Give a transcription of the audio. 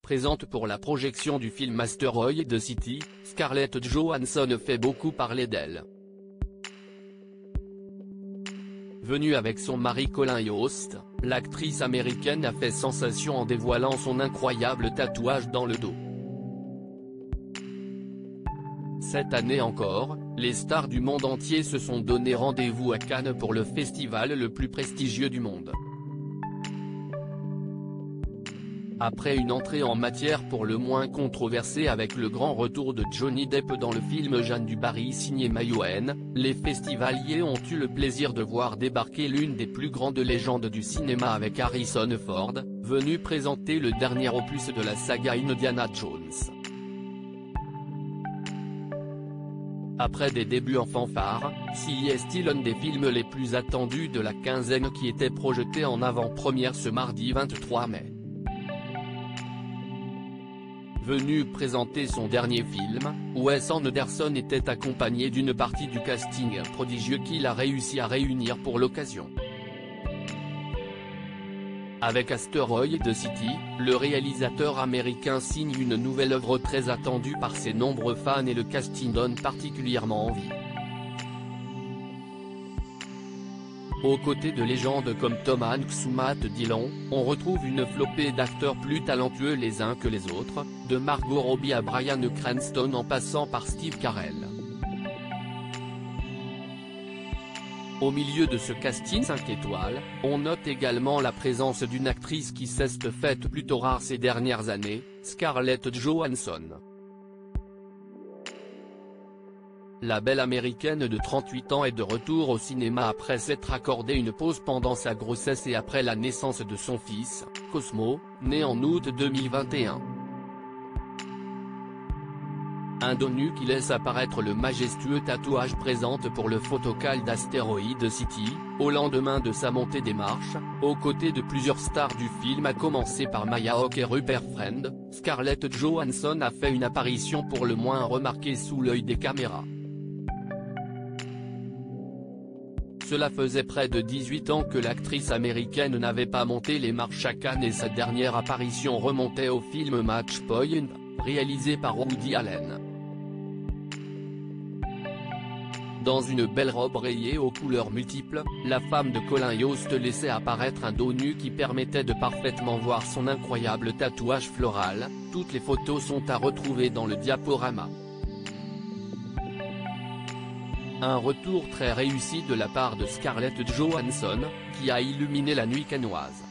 Présente pour la projection du film Asteroid City, Scarlett Johansson fait beaucoup parler d'elle. Venue avec son mari Colin Yost, l'actrice américaine a fait sensation en dévoilant son incroyable tatouage dans le dos. Cette année encore, les stars du monde entier se sont donné rendez-vous à Cannes pour le festival le plus prestigieux du monde. Après une entrée en matière pour le moins controversée avec le grand retour de Johnny Depp dans le film Jeanne du Barry signé Mayouen, les festivaliers ont eu le plaisir de voir débarquer l'une des plus grandes légendes du cinéma avec Harrison Ford, venu présenter le dernier opus de la saga Indiana Jones. Après des débuts en fanfare, CES est l'un des films les plus attendus de la quinzaine qui était projeté en avant-première ce mardi 23 mai. Venu présenter son dernier film, Wes Anderson était accompagné d'une partie du casting prodigieux qu'il a réussi à réunir pour l'occasion. Avec Asteroid City, le réalisateur américain signe une nouvelle œuvre très attendue par ses nombreux fans et le casting donne particulièrement envie. Aux côtés de légendes comme Tom Hanks ou Matt Dillon, on retrouve une flopée d'acteurs plus talentueux les uns que les autres, de Margot Robbie à Bryan Cranston en passant par Steve Carell. Au milieu de ce casting 5 étoiles, on note également la présence d'une actrice qui s'est faite plutôt rare ces dernières années, Scarlett Johansson. La belle américaine de 38 ans est de retour au cinéma après s'être accordé une pause pendant sa grossesse et après la naissance de son fils, Cosmo, né en août 2021. Un dos nu qui laisse apparaître le majestueux tatouage présente pour le photocall d'Asteroid City, au lendemain de sa montée des marches, aux côtés de plusieurs stars du film à commencer par Maya Hawke et Rupert Friend, Scarlett Johansson a fait une apparition pour le moins remarquée sous l'œil des caméras. Cela faisait près de 18 ans que l'actrice américaine n'avait pas monté les marches à Cannes et sa dernière apparition remontait au film Match Point, réalisé par Woody Allen. Dans une belle robe rayée aux couleurs multiples, la femme de Colin Yost laissait apparaître un dos nu qui permettait de parfaitement voir son incroyable tatouage floral. Toutes les photos sont à retrouver dans le diaporama. Un retour très réussi de la part de Scarlett Johansson, qui a illuminé la nuit cannoise.